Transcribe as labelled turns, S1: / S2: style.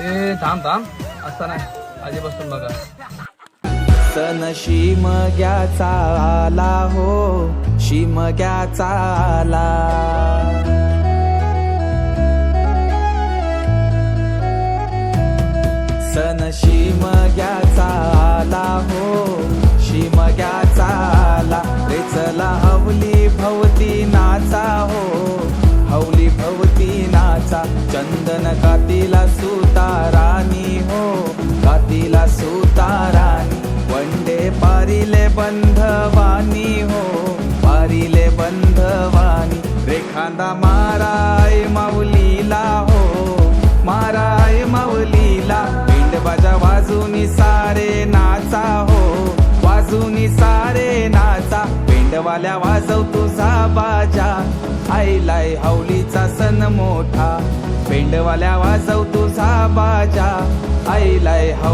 S1: ए थांब थांब असता नाही आधी बसून बघा.
S2: सण शिमग्याचा आला हो, शिमग्याचा आला. सण शिमग्याचा आला हो, शिमग्याचा आला. रे चला हवली भवती नाचा हो, हवली भवती नाचा. चंदन कातीला सुतारानी हो, कातीला सुतारानी. वंडे पारिले बंधवानी हो, पारिले बंधवानी. रेखांदा माराय माऊलीला हो, माराय माऊलीला. पिंडबाजा वाजूनी सारे नाचा हो, वाजूनी सारे नाचा. पिंडवाल्या वाजव तुझा बाजा, आईलाय हवलीचा सण मोठा. पिंडवाल्या वाजव तुझा बाजा, आईलाय हवली.